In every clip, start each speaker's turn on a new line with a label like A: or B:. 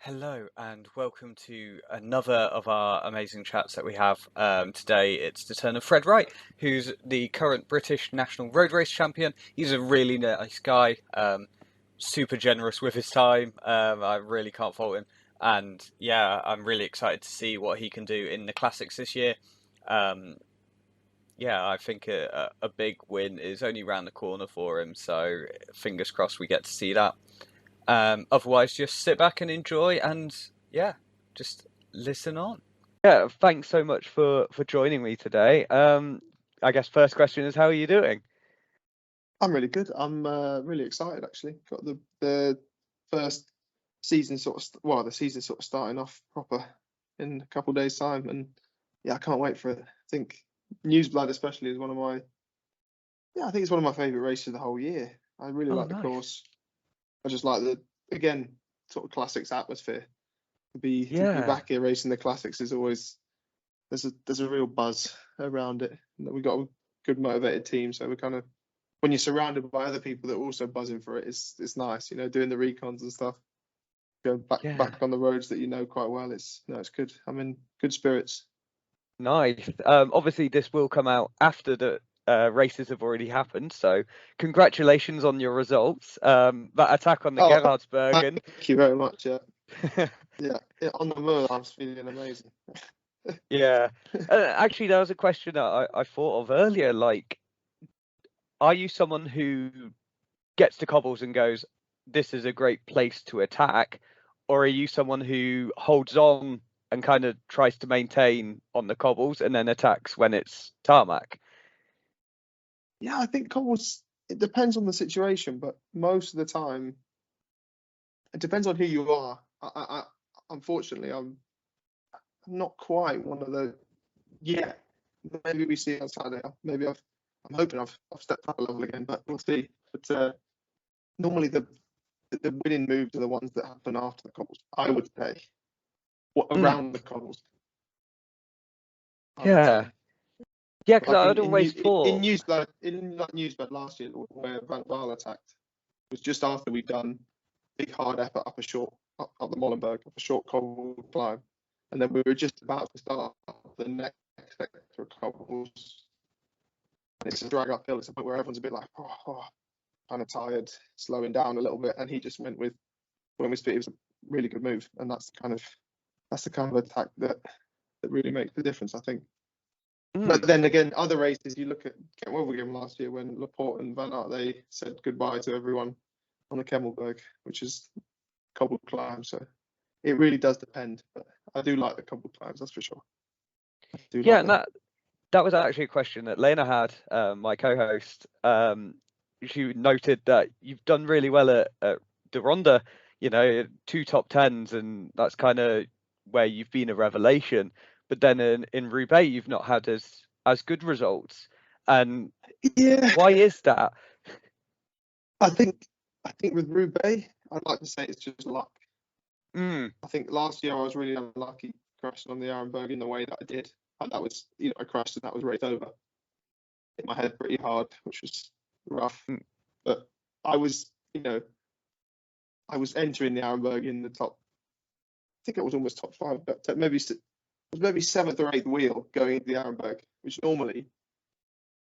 A: Hello and welcome to another of our amazing chats that we have. Today it's the turn of Fred Wright, who's the current British National Road Race Champion. He's a really nice guy, super generous with his time. I really can't fault him. And yeah, I'm really excited to see what he can do in the classics this year. Um, yeah, I think a big win is only round the corner for him, so fingers crossed we get to see that. Otherwise, just sit back and enjoy, and yeah, just listen on. Yeah, thanks so much for joining me today. I guess first question is, how are you doing?
B: I'm really good. I'm really excited actually. Got the first season the season sort of starting off proper in a couple of days' time, and yeah, I can't wait for it. I think Newsblad especially is I think it's one of my favourite races of the whole year. I really
A: Oh,
B: like the
A: nice.
B: course. I just like the again sort of classics atmosphere. To be
A: Yeah,
B: back here racing the classics is always there's a real buzz around it. We've got a good motivated team, so we're kind of when you're surrounded by other people that are also buzzing for it, it's nice, doing the recons and stuff, going
A: yeah,
B: back on the roads that you know quite well. It's good. I'm in good spirits.
A: nice. Obviously, this will come out after the races have already happened, so congratulations on your results. That attack on the
B: Oh,
A: Gerhardsbergen.
B: thank you very much. Yeah, yeah. On the moon, I'm feeling amazing.
A: Yeah. Actually, there was a question that I thought of earlier. Like, are you someone who gets to cobbles and goes, this is a great place to attack? Or are you someone who holds on and kind of tries to maintain on the cobbles and then attacks when it's tarmac?
B: Yeah, I think cobbles. It depends on the situation, but most of the time, it depends on who you are. Unfortunately, I'm not quite one of the. Yeah, maybe we see on Saturday. I'm hoping I've stepped up a level again, but we'll see. But normally the winning moves are the ones that happen after the cobbles. I would say, what
A: Mm,
B: around the cobbles. I would
A: yeah.
B: say,
A: Yeah, because
B: like
A: I'd always
B: in
A: thought,
B: Newsbed last year, where Van Baal attacked, was just after we'd done big hard effort up the Molenberg, up a short cobble climb, and then we were just about to start the next sector of cobbles. And it's a drag uphill. It's a point where everyone's a bit like, kind of tired, slowing down a little bit, and he just went with speed. It was a really good move, and that's the kind of attack that really makes the difference, I think.
A: mm,
B: But then again, other races, you look at Kemmelberg last year when Laporte and Van Aert, they said goodbye to everyone on the Kemmelberg, which is cobbled climb. So it really does depend. But I do like the cobbled climbs, that's for sure. I do
A: yeah,
B: like
A: and
B: them.
A: that was actually a question that Lena had, my co-host. She noted that you've done really well at the Ronda, two top tens, and that's kind of where you've been a revelation. But then in Roubaix, you've not had as good results. And
B: Yeah,
A: why is that?
B: I think with Roubaix, I'd like to say it's just luck.
A: Mm,
B: I think last year I was really unlucky crashing on the Arenberg in the way that I did. And that was, I crashed and that was race over. Hit my head pretty hard, which was rough.
A: mm,
B: But I was, I was entering the Arenberg in the top. I think it was almost top five, but maybe it was maybe seventh or eighth wheel going into the Arenberg, which normally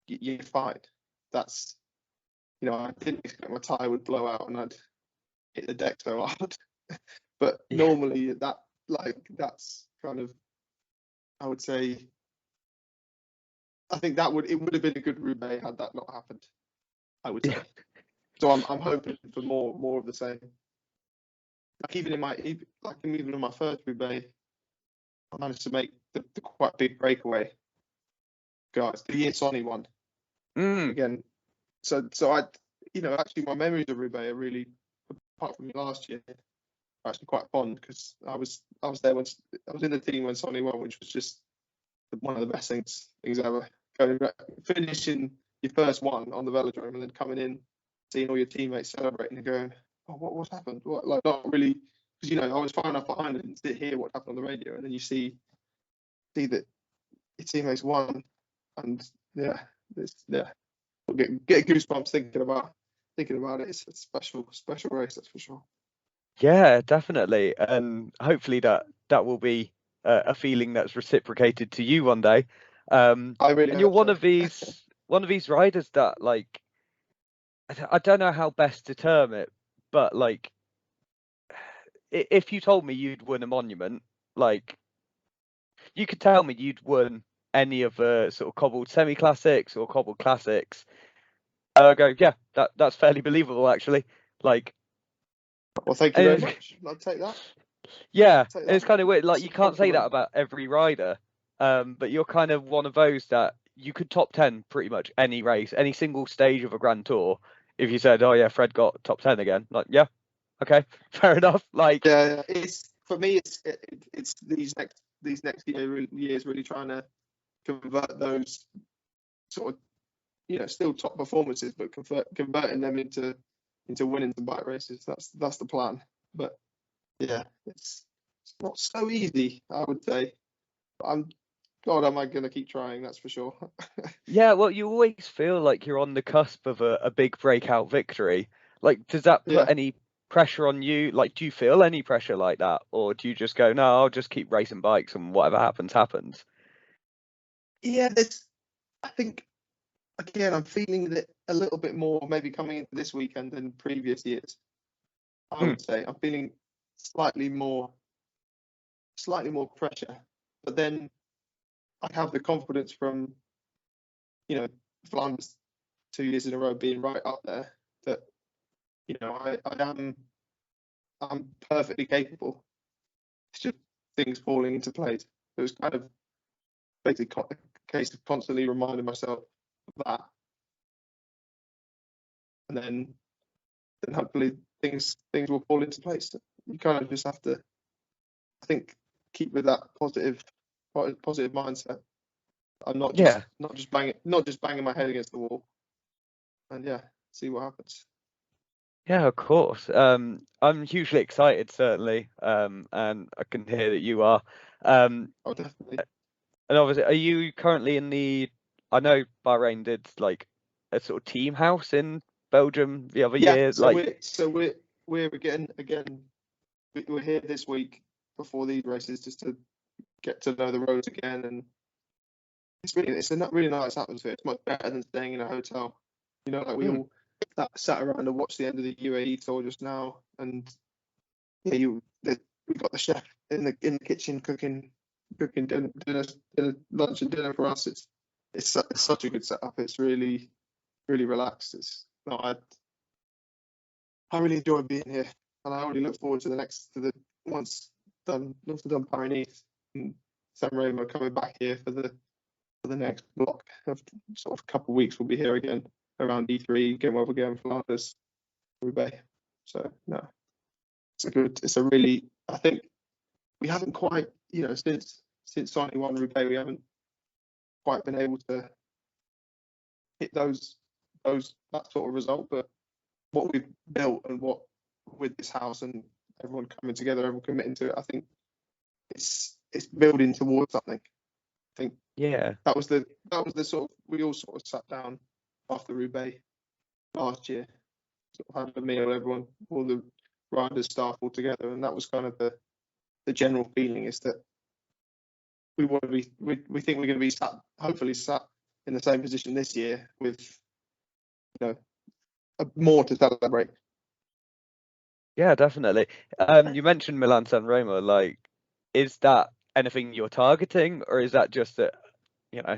B: you're fine. That's, I didn't expect my tire would blow out and I'd hit the deck so hard. But
A: yeah,
B: normally that's kind of, I would say, I think it would have been a good Roubaix had that not happened, I would
A: yeah,
B: say. So I'm hoping for more of the same. Like even in my first Roubaix, I managed to make the quite big breakaway. Guys, the year Sonny one
A: mm,
B: again. So actually my memories of Roubaix are really, apart from last year, are actually quite fond because I was there when I was in the team when Sonny won, which was just one of the best things ever. Finishing your first one on the velodrome and then coming in, seeing all your teammates celebrating and going, "Oh, what happened?" Like not really, because I was far enough behind and didn't hear what happened on the radio, and then you see that your teammates won, and yeah, get goosebumps thinking about it. It's a special race, that's for sure.
A: Yeah, definitely, and hopefully that will be a feeling that's reciprocated to you one day.
B: I really
A: And you're
B: hope so.
A: one of these riders that like I don't know how best to term it, but like if you told me you'd win a monument, like you could tell me you'd won any of the sort of cobbled semi-classics or cobbled classics, I go, yeah, that's fairly believable actually. Like,
B: Well, thank you very
A: and
B: much. I'll take that.
A: yeah,
B: Take
A: and
B: that
A: it's kind of weird. Like
B: as
A: you
B: a
A: can't say that
B: compliment.
A: about every rider, but you're kind of one of those that you could top 10 pretty much any race, any single stage of a Grand Tour. If you said, "Oh yeah, Fred got top 10 again," like, yeah, okay, fair enough. Like,
B: Yeah, it's for me. It's these next years really trying to convert those sort of still top performances, but converting them into winning some bike races. That's the plan. But yeah, it's not so easy, I would say. I'm God, am I going to keep trying? That's for sure.
A: yeah, well, you always feel like you're on the cusp of a big breakout victory. Like, does that put
B: Yeah,
A: any pressure on you? Like, do you feel any pressure like that, or do you just go, "No, I'll just keep racing bikes and whatever happens, happens."
B: yeah. There's, I think again, I'm feeling that a little bit more maybe coming into this weekend than previous years. I
A: Hmm.
B: would say I'm feeling slightly more slightly more pressure, but then I have the confidence from you know Flanders 2 years in a row being right up there that I'm perfectly capable. It's just things falling into place. It was kind of basically a case of constantly reminding myself of that, and then hopefully things will fall into place. You kind of just have to, I think, keep with that positive mindset. I'm
A: Yeah.
B: not just banging my head against the wall, and yeah, see what happens.
A: Yeah, of course. I'm hugely excited, certainly, and I can hear that you are. Um,
B: Oh, definitely.
A: and obviously, are you currently in the? I know Bahrain did like a sort of team house in Belgium the other
B: Yeah.
A: year.
B: So
A: Like,
B: we're again we're here this week before these races just to get to know the roads again, and it's a really nice atmosphere. It's much better than staying in a hotel. Like we
A: hmm,
B: all sat around and watched the end of the UAE tour just now, and yeah, we got the chef in the kitchen cooking lunch and dinner for us. It's such a good setup. It's really relaxed. It's no, I really enjoy being here, and I already look forward to the once done Pyrenees and San Remo coming back here for the next block of sort of couple of weeks. We'll be here again around E3, game over again, Flanders, Roubaix. So no, it's a really, I think we haven't quite, since Sonny won Roubaix, we haven't quite been able to hit that sort of result. But what we've built and what with this house and everyone coming together, everyone committing to it, I think it's building towards something. I think
A: yeah,
B: that was the sort of we all sort of sat down after Roubaix last year, sort of had a meal, everyone, all the riders, staff all together, and that was kind of the general feeling is that we want to be we think we're going to be hopefully sat in the same position this year with you know more to celebrate.
A: yeah, definitely. You mentioned Milan San Remo. Like, is that anything you're targeting, or is that just a, you know,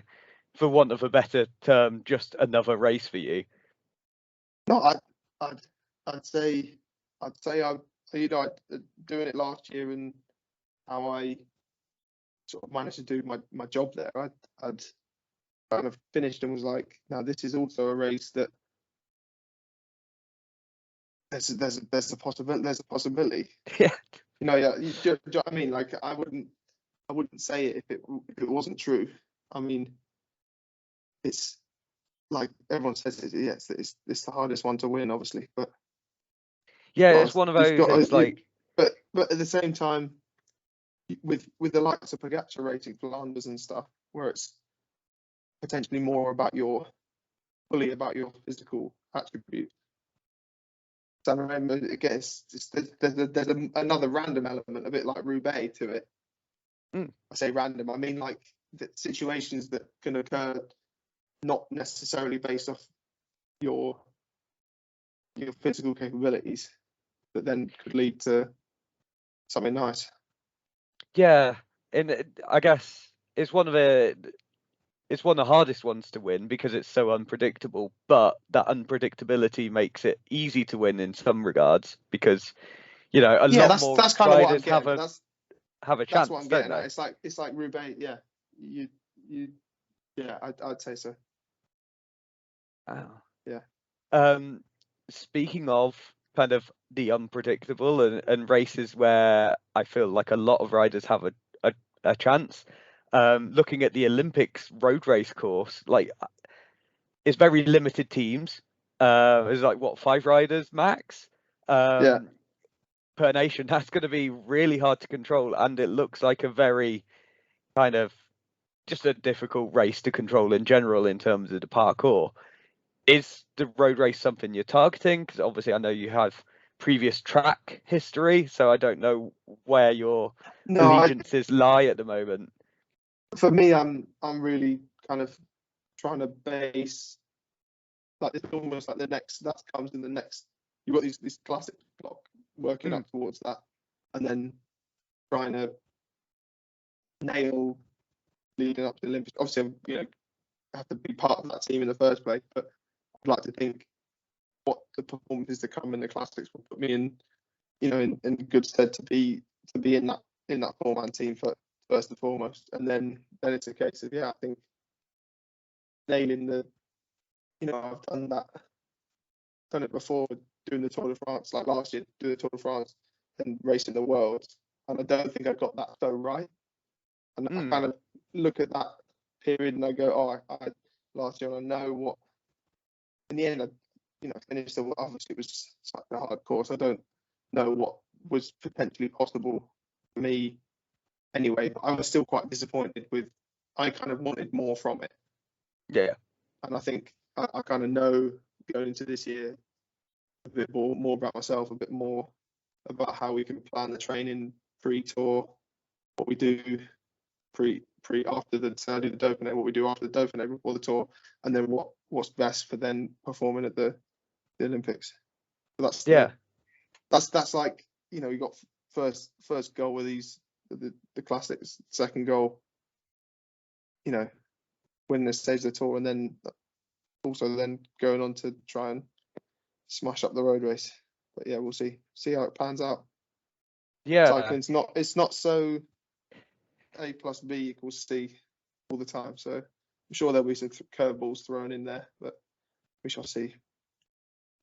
A: for want of a better term, just another race for you?
B: No, I'd I'd say I doing it last year and how I sort of managed to do my job there. I'd kind of finished and was like, now this is also a race that there's a possibility.
A: Yeah,
B: Yeah, do you know what I mean? Like I wouldn't say it if it wasn't true. I mean, it's like everyone says it. Yes, it's the hardest one to win, obviously, but
A: yeah,
B: you've
A: it's
B: got
A: one of
B: you've
A: those.
B: got
A: It's like,
B: but at the same time, with the likes of Pogacar rating Flanders and stuff, where it's potentially more about your fully about your physical attributes. San Remo, again, there's another random element, a bit like Roubaix to it.
A: Mm.
B: I say random, I mean like the situations that can occur, not necessarily based off your physical capabilities, that then could lead to something nice.
A: Yeah, and I guess it's one of the hardest ones to win because it's so unpredictable. But that unpredictability makes it easy to win in some regards because a
B: Yeah,
A: lot
B: that's
A: more
B: that's kind of what I'm
A: riders have
B: getting at.
A: a have a
B: That's what
A: chance,
B: I'm
A: don't
B: getting
A: they?
B: at. It's like Roubaix. Yeah, you yeah, I'd say so.
A: Wow.
B: Yeah,
A: Um, Speaking of kind of the unpredictable and races where I feel like a lot of riders have a chance. Looking at the Olympics road race course, like it's very limited teams. There's like what, 5 riders max
B: yeah,
A: um, per nation. That's going to be really hard to control, and it looks like a very kind of just a difficult race to control in general in terms of the parkour. Is the road race something you're targeting? Because obviously I know you have previous track history, so I don't know where your
B: no,
A: allegiances lie at the moment.
B: for me, I'm really kind of trying to base, like, it's almost like the next that comes in the next. You've got this classic block working
A: Mm,
B: up towards that, and then trying to nail leading up to the Olympics. Obviously, I have to be part of that team in the first place, but I'd like to think what the performances to come in the classics will put me in good stead to be in that 4-man team for first and foremost, and then it's a case of, I think nailing I've done it before, doing the Tour de France, like last year, doing the Tour de France and racing the world, and I don't think I got that so right. And I
A: mm,
B: kind of look at that period and I go, oh, I last year, and I know what in the end I finished. Obviously it was such a hard course. I don't know what was potentially possible for me anyway, but I was still quite disappointed with. I kind of wanted more from it,
A: yeah,
B: and I think I kind of know going into this year a bit more about myself, a bit more about how we can plan the training pre-tour, what we do pre after the Dauphiné, what we do after the Dauphiné before the tour, and then what's best for then performing at the Olympics. So
A: yeah,
B: that's like, you got first goal with the classics, second goal, winning the stage of the tour, and then also then going on to try and smash up the road race. But yeah, we'll see how it pans out.
A: yeah,
B: Cycling's not it's not so A plus B equals C all the time. So I'm sure there'll be some curveballs thrown in there, but we shall see.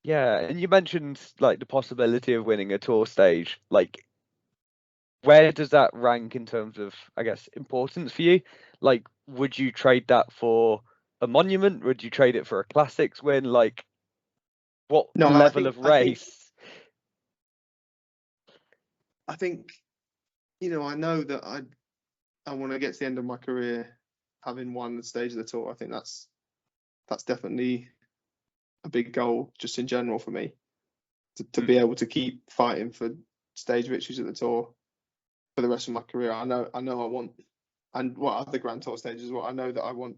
A: yeah. And you mentioned like the possibility of winning a tour stage. Like, where does that rank in terms of, I guess, importance for you? Like, would you trade that for a monument? Would you trade it for a classics win? Like, what
B: No, I
A: level
B: think
A: of
B: I think
A: race?
B: I think I know that I want to get to the end of my career having won the stage of the tour. I think that's definitely a big goal just in general for me to
A: Mm,
B: be able to keep fighting for stage victories at the tour for the rest of my career. I want, and what other Grand Tour stages as well. I know that I want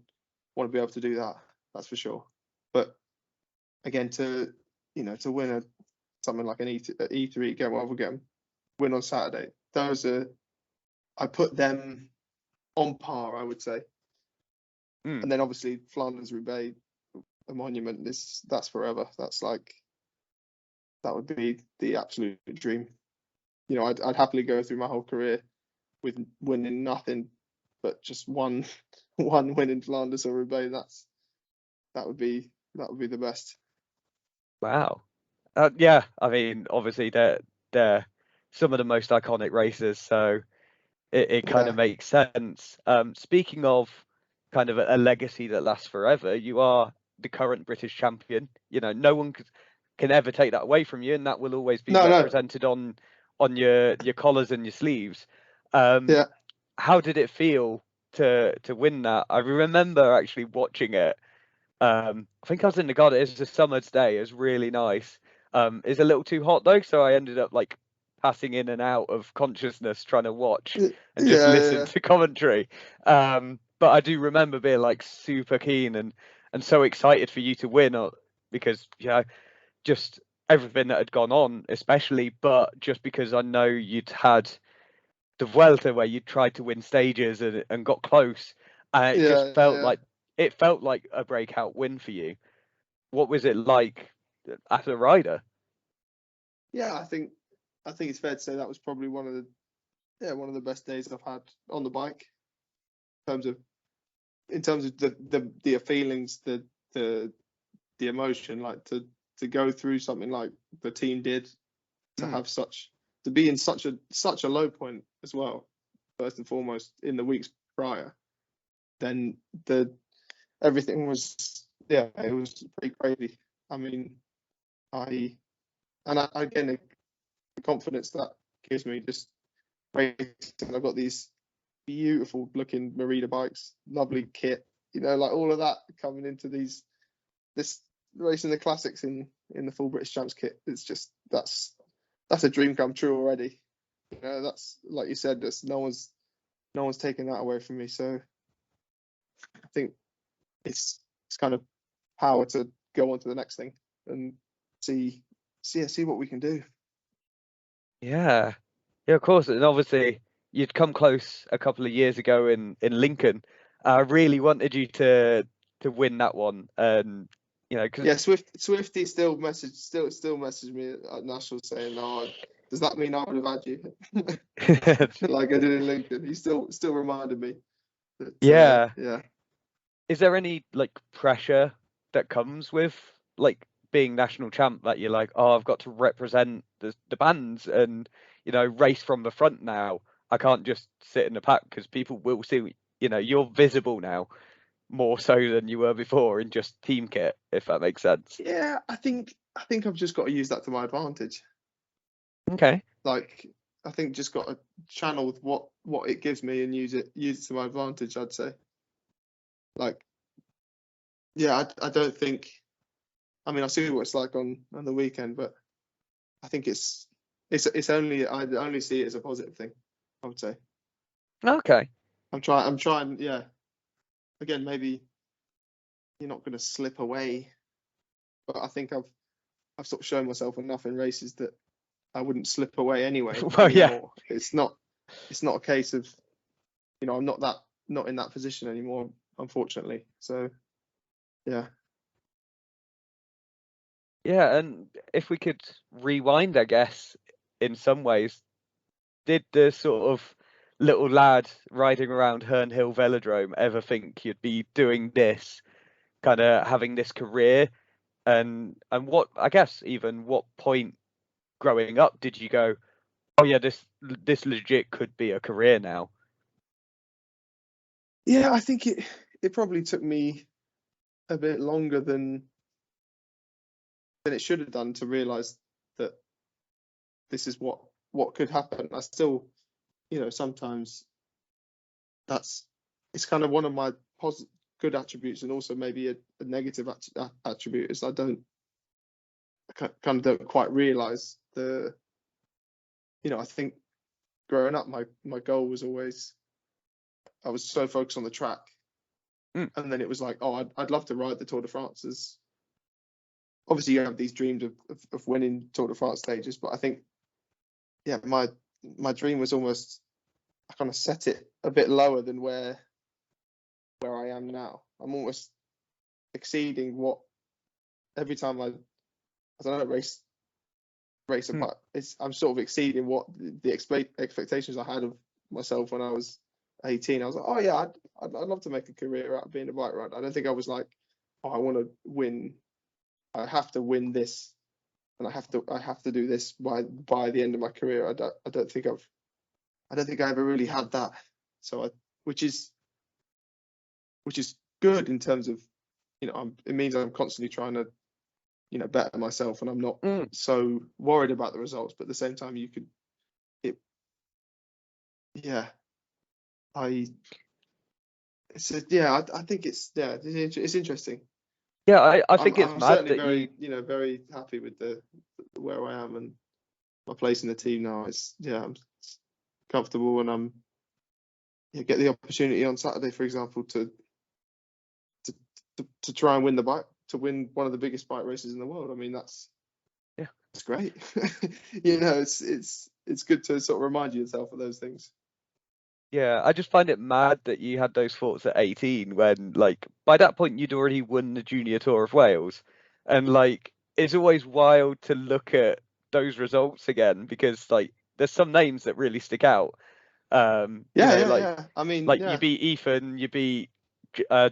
B: to be able to do that. That's for sure. But again, to win something like an E3 again, well, we'll get them win on Saturday. I put them on par, I would say.
A: mm.
B: And then obviously Flanders Roubaix, a monument. That's forever. That would be the absolute dream. I'd happily go through my whole career with winning nothing but just one one win in Flanders or Roubaix. That would be the best.
A: Wow. Yeah, I mean, obviously they're some of the most iconic races, so it kind of
B: Yeah.
A: makes sense. Speaking of kind of a legacy that lasts forever, you are the current British champion. No one can ever take that away from you, and that will always be
B: No, no.
A: represented on your collars and your sleeves. Um,
B: Yeah.
A: how did it feel to win that? I remember actually watching it. I think I was in the garden. It was a summer's day. It was really nice. is a little too hot though, so I ended up like passing in and out of consciousness trying to watch
B: Yeah,
A: and just
B: yeah,
A: listen
B: yeah.
A: to commentary. But I do remember being like super keen and so excited for you to win, because just everything that had gone on, especially, but just because I know you'd had the Vuelta where you tried to win stages and got close, and it just
B: Yeah, yeah.
A: felt like a breakout win for you. What was it like as a rider?
B: Yeah, I think it's fair to say that was probably one of the best days I've had on the bike in terms of the feelings, the the emotion, like to go through something like the team did, to
A: Mm.
B: have to be in such a low point as well, first and foremost in the weeks prior, then the everything was, yeah, it was pretty crazy. I mean, I again, the confidence that gives me just racing. I've got these beautiful looking Merida bikes, lovely kit, like all of that coming into this racing the classics in the full British Champs kit. It's just that's a dream come true already. That's like you said, that's no one's taking that away from me. So I think it's kind of power to go on to the next thing and see what we can do.
A: Yeah, yeah, of course. And obviously, you'd come close a couple of years ago in Lincoln. I really wanted you to win that one, and because
B: Yeah, Swifty still messaged me at National saying, "Oh, does that mean I would have had you?" Like I did in Lincoln. He still reminded me that
A: yeah.
B: yeah.
A: Is there any like pressure that comes with like being national champ that you're like, oh, I've got to represent the bands and race from the front now. I can't just sit in the pack because people will see, you're visible now more so than you were before in just team kit, if that makes sense.
B: Yeah, I think I've just got to use that to my advantage.
A: Okay.
B: Like I think just got to channel what it gives me and use it to my advantage, I'd say. Like yeah, I don't think, I mean I see what it's like on the weekend, but I think it's only, I only see it as a positive thing, I would say.
A: Okay.
B: I'm trying, yeah. Again, maybe you're not going to slip away, but I think I've sort of shown myself enough in races that I wouldn't slip away anyway
A: Well, yeah.
B: anymore. It's not a case of, I'm not in that position anymore, unfortunately. So yeah.
A: Yeah, and if we could rewind, I guess, in some ways, did the sort of little lad riding around Herne Hill Velodrome ever think you'd be doing this, kind of having this career? And what, I guess, even what point growing up did you go, oh yeah, this legit could be a career now?
B: Yeah, I think it probably took me a bit longer than it should have done to realize that this is what could happen. I still, sometimes that's it's kind of one of my positive good attributes, and also maybe a negative attribute is kind of don't quite realize I think growing up my goal was always, I was so focused on the track,
A: Mm.
B: and then it was like, oh, I'd love to ride the Tour de France. As obviously you have these dreams of winning Tour de France stages, but I think, yeah, my dream was almost, I kind of set it a bit lower than where I am now. I'm almost exceeding what, every time I don't know, race
A: Mm.
B: apart, I'm sort of exceeding what the expectations I had of myself when I was 18. I was like, oh yeah, I'd love to make a career out of being a bike rider. I don't think I was like, oh, I want to win. I have to win this, and I have to do this by the end of my career. I don't think I ever really had that. So which is good in terms of, it means I'm constantly trying to, better myself, and I'm not
A: Mm.
B: so worried about the results. But at the same time, it, yeah, I, I think it's, yeah, it's interesting.
A: Yeah, I think it's
B: I'm
A: mad
B: certainly
A: that you.
B: very, very happy with the where I am and my place in the team now. I'm comfortable, and get the opportunity on Saturday, for example, to, to try and win the bike, to win one of the biggest bike races in the world. I mean,
A: Yeah.
B: that's great. It's good to sort of remind yourself of those things.
A: Yeah, I just find it mad that you had those thoughts at 18 when, like, by that point you'd already won the Junior Tour of Wales. And, like, it's always wild to look at those results again because, like, there's some names that really stick out. You
B: Yeah,
A: know,
B: yeah, yeah. I mean,
A: like you
B: yeah,
A: beat Ethan, you beat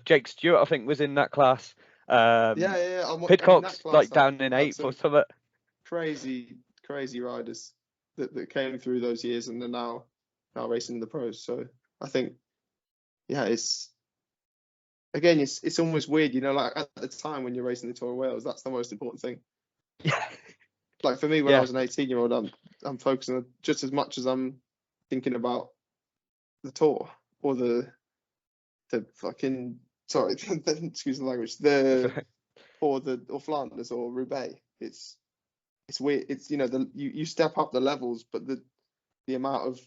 A: Jake Stewart, I think was in that class.
B: yeah,
A: Um,
B: yeah, yeah. I mean, that
A: Pidcock's
B: class
A: like down in
B: had
A: eighth or
B: some
A: something.
B: crazy, crazy riders that came through those years and are now racing in the pros. So I think, yeah, it's almost weird, like at the time when you're racing the Tour of Wales, that's the most important thing.
A: Yeah,
B: Like for me, when I
A: yeah,
B: was an 18-year-old, I'm focusing on just as much as I'm thinking about the Tour or the fucking sorry, excuse the language, or Flanders or Roubaix. It's weird. It's you step up the levels, but the amount of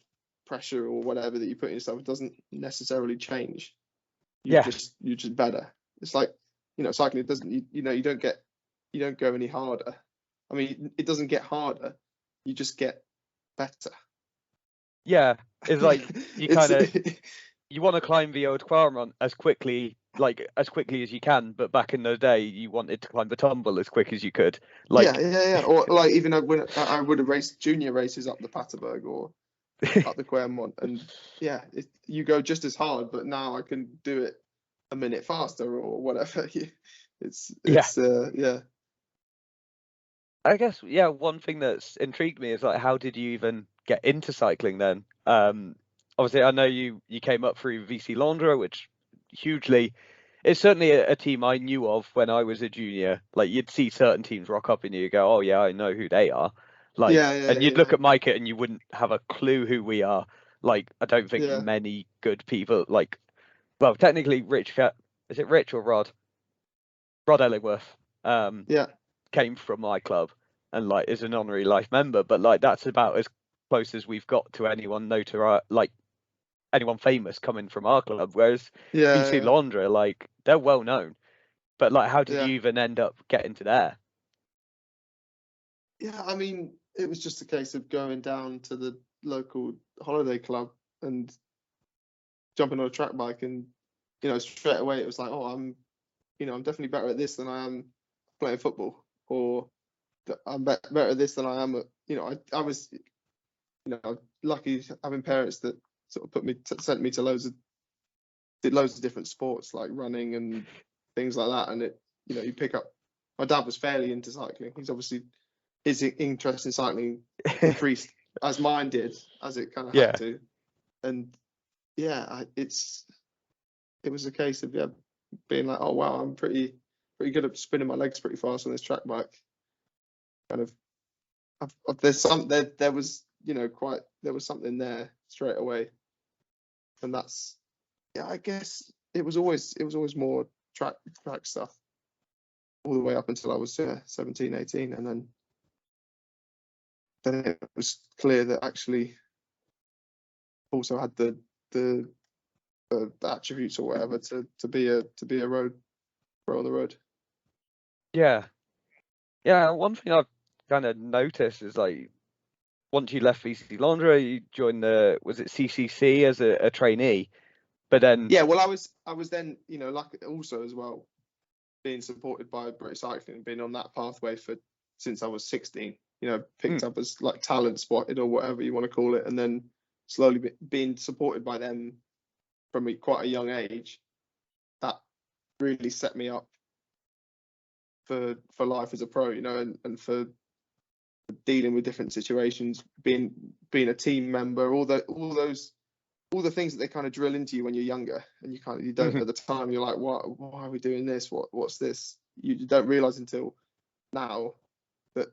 B: pressure or whatever that you put in yourself doesn't necessarily change.
A: yeah,
B: You're just better. It's like, cycling. It doesn't you don't go any harder. I mean, it doesn't get harder. You just get better.
A: yeah. It's like you
B: It's
A: kind of you want to climb the old Quarmont as quickly as you can, but back in the day, you wanted to climb the tumble as quick as you could.
B: yeah,
A: Like,
B: yeah, yeah. Or like even when I would have raced junior races up the Paterberg or up the Quarmont, and yeah, you go just as hard, but now I can do it a minute faster or whatever.
A: yeah,
B: Yeah.
A: I guess, yeah, one thing that's intrigued me is like, how did you even get into cycling then? Obviously, I know you came up through VC Landra, which hugely, it's certainly a team I knew of when I was a junior. Like, you'd see certain teams rock up and you go, oh yeah, I know who they are. Like,
B: Yeah, yeah,
A: and you'd
B: yeah,
A: look at Micah and you wouldn't have a clue who we are. Like, I don't think
B: yeah,
A: many good people, like, well, technically, is it Rich or Rod? Rod Ellingworth. Um,
B: yeah,
A: came from my club and like is an honorary life member, but like that's about as close as we've got to anyone like anyone famous coming from our club. Whereas
B: yeah,
A: VC
B: yeah,
A: Laundra, like they're well known. But like how did
B: yeah,
A: you even end up getting to there?
B: yeah. I mean, it was just a case of going down to the local holiday club and jumping on a track bike, and straight away it was like, oh, I'm definitely better at this than I am playing football, or I'm better at this than I am at, I was, lucky having parents that sort of sent me to did loads of different sports like running and things like that, and you pick up. My dad was fairly into cycling. He's obviously his interest in cycling increased as mine did, as it kind of had
A: Yeah.
B: to, and yeah, it was a case of being like, oh wow, I'm pretty good at spinning my legs pretty fast on this track bike. Kind of, there was there was something there straight away, and that's, yeah, I guess it was always more track stuff all the way up until I was 17, 18, and then it was clear that actually also had the, the attributes or whatever to be a road pro on the road.
A: Yeah. Yeah. One thing I've kind of noticed is like once you left VC Laundra, you joined was it CCC as a trainee? But then,
B: Yeah, well, I was then, like also as well being supported by British Cycling, being on that pathway for since I was 16. Picked
A: mm,
B: up as like talent spotted or whatever you want to call it, and then slowly being supported by them from quite a young age. That really set me up for life as a pro, and for dealing with different situations, being a team member, all the things that they kind of drill into you when you're younger, and you don't
A: mhm,
B: at the time. You're like, why are we doing this? What's this? You don't realize until now that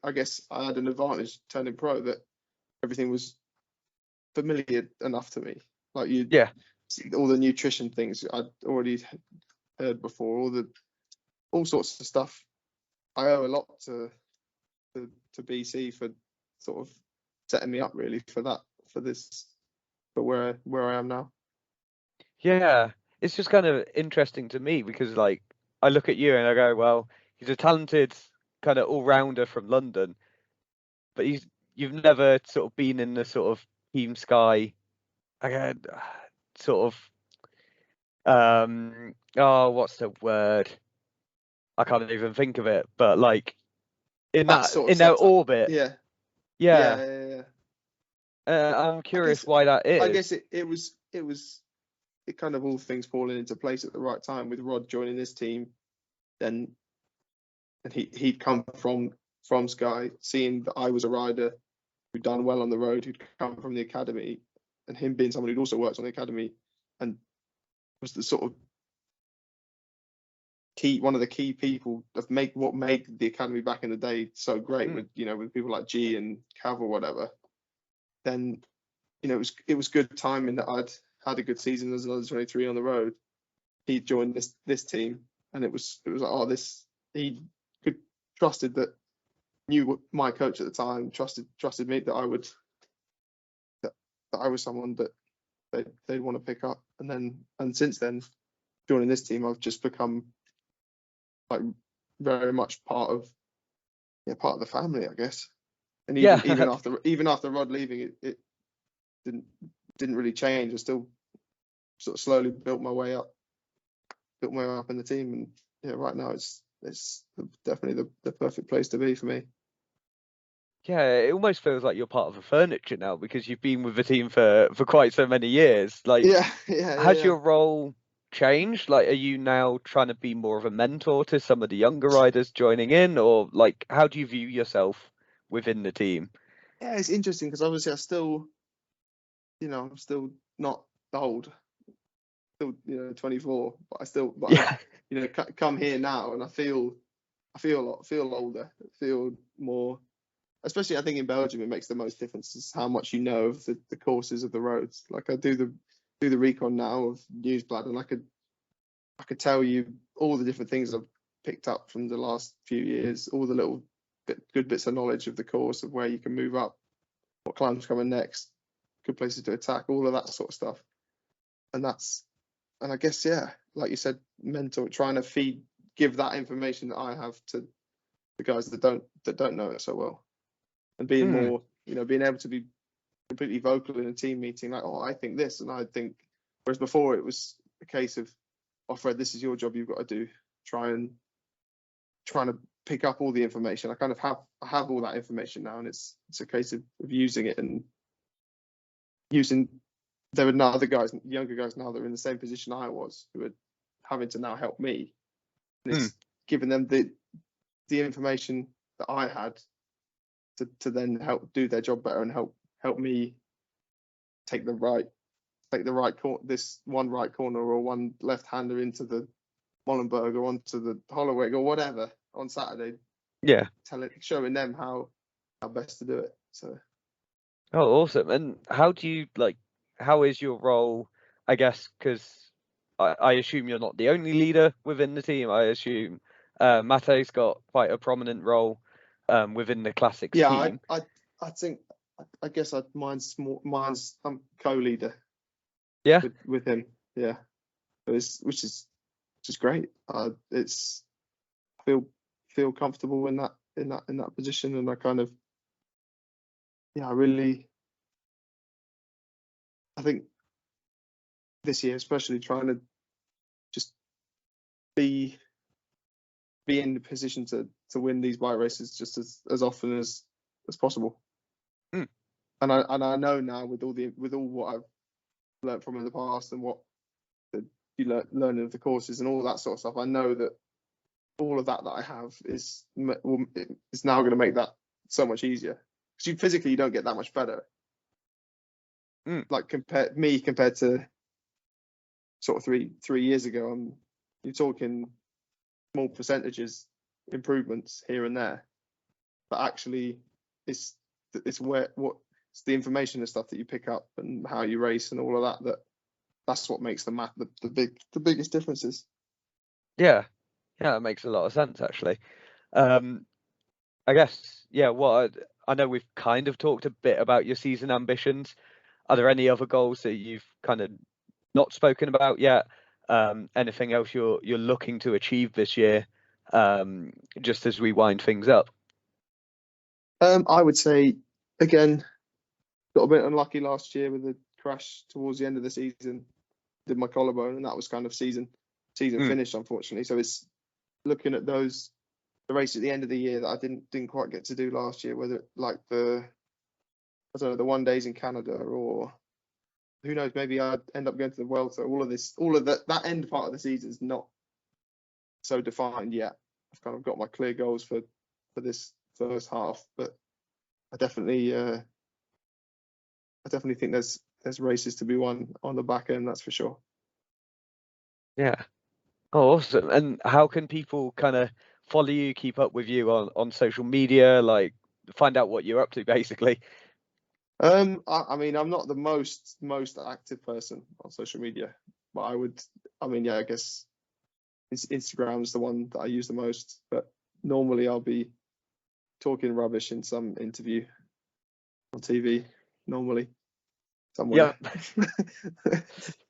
B: I guess I had an advantage turning pro, that everything was familiar enough to me. Like
A: yeah,
B: all the nutrition things I'd already heard before, all the all sorts of stuff. I owe a lot to BC for sort of setting me up really for where I am now.
A: Yeah, it's just kind of interesting to me because like I look at you and I go, well, he's a talented kind of all-rounder from London, but you've never sort of been in the sort of Team Sky, again, sort of oh, what's the word? I can't even think of it, but like
B: That sort of
A: in their
B: setup.
A: orbit.
B: Yeah,
A: Yeah,
B: yeah, yeah, yeah.
A: I'm
B: I
A: curious
B: guess
A: why that
B: I
A: is.
B: guess it kind of all things falling into place at the right time with Rod joining this team. Then and he'd come from Sky, seeing that I was a rider who'd done well on the road, who'd come from the academy, and him being someone who'd also worked on the academy and was the sort of one of the key people of what made the academy back in the day so great with with people like G and Cav or whatever. Then it was good timing that I'd had a good season as another 23 on the road. He joined this team, and it was like, oh, he could trusted that knew my coach at the time trusted me that I was someone that they'd want to pick up, and since then joining this team I've just become like very much part of the family, I guess. And
A: Yeah,
B: even after Rod leaving, it didn't really change. I still sort of slowly built my way up in the team, and yeah, right now it's definitely the perfect place to be for me.
A: yeah, it almost feels like you're part of the furniture now because you've been with the team for quite so many years. Like,
B: Yeah, yeah, yeah,
A: has
B: yeah.
A: your role changed? Like, are you now trying to be more of a mentor to some of the younger riders joining in, or like, how do you view yourself within the team?
B: Yeah, it's interesting because obviously I'm still not old, still 24, but I
A: Yeah,
B: come here now and I feel older, feel more. Especially I think in Belgium it makes the most difference is how much you know of the courses of the roads. Like I do the recon now of Newsblad, and I could tell you all the different things I've picked up from the last few years, all the little good bits of knowledge of the course, of where you can move up, what climbs coming next, good places to attack, all of that sort of stuff. And I guess, yeah, like you said, mentor, trying to give that information that I have to the guys that don't know it so well, and being
A: mm,
B: more, being able to be completely vocal in a team meeting, like, oh, I think this, and I think, whereas before it was a case of, oh, Fred, this is your job, you've got to do, trying to pick up all the information. I kind of have all that information now, and it's a case of using it and using. There are now other guys, younger guys now that are in the same position I was, who are having to now help me, and
A: mm.
B: it's giving them the information that I had to then help do their job better and help me take the right corner, this one right corner or one left hander into the Molenberg or onto the Holloweg or whatever on Saturday,
A: Yeah.
B: showing them how best to do it. So
A: Oh, awesome. And how do you like, how is your role, I guess, because I assume you're not the only leader within the team. I assume Mate's got quite a prominent role within the classics
B: yeah,
A: team.
B: I think I guess mine's I'm co-leader
A: Yeah.
B: with him. Yeah, which is great. It's feel comfortable in that position, and I kind of I think this year especially trying to just be in the position to win these bike races just as often as possible.
A: Mm.
B: And I know now with all what I've learned from in the past and what learning of the courses and all that sort of stuff, I know that all of that I have is now going to make that so much easier, because you don't get that much better.
A: Mm.
B: Like compared to sort of three years ago, you're talking small percentages improvements here and there, but actually it's it's the information and stuff that you pick up and how you race and all of that's what makes the biggest differences.
A: Yeah. Yeah, that makes a lot of sense actually. Um, I guess, yeah, I know we've kind of talked a bit about your season ambitions. Are there any other goals that you've kind of not spoken about yet? Anything else you're looking to achieve this year? Just as we wind things up.
B: I would say again, got a bit unlucky last year with the crash towards the end of the season. Did my collarbone, and that was kind of season
A: Mm,
B: finished, unfortunately. So it's looking at the race at the end of the year that I didn't quite get to do last year, whether like I don't know, the 1 days in Canada, or who knows, maybe I'd end up going to the World. So all of that end part of the season is not so defined yet. I've kind of got my clear goals for this first half, but I definitely I definitely think there's races to be won on the back end, that's for sure.
A: yeah. Oh, awesome. And how can people kind of follow you, keep up with you on social media, like find out what you're up to, basically?
B: I mean, I'm not the most active person on social media, but I mean, yeah, I guess Instagram is the one that I use the most. But normally, I'll be talking rubbish in some interview on TV. Normally, somewhere.
A: Yep,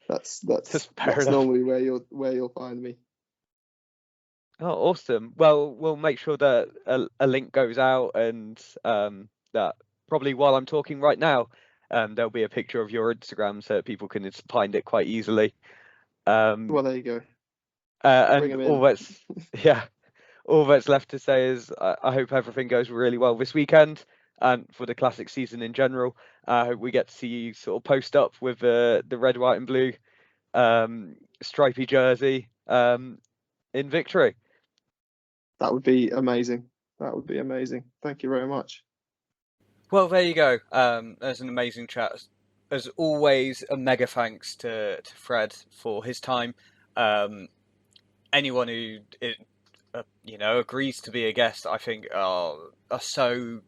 B: that's that's
A: just fair
B: that's
A: enough.
B: normally where you'll find me.
A: Oh, awesome. Well, we'll make sure that a link goes out and that probably while I'm talking right now, there'll be a picture of your Instagram so that people can just find it quite easily. Um,
B: Well, there you go. Bring
A: and
B: them
A: all
B: in.
A: that's, yeah, all that's left to say is I hope everything goes really well this weekend and for the classic season in general. I hope we get to see you sort of post up with the red, white, and blue stripy jersey in victory.
B: That would be amazing. That would be amazing. Thank you very much.
A: Well, there you go. There's an amazing chat. As always, a mega thanks to Fred for his time. Um, Anyone who agrees to be a guest, I think are so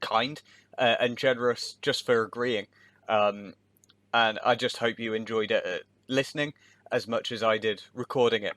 A: kind and generous just for agreeing. Um, and I just hope you enjoyed it listening as much as I did recording it.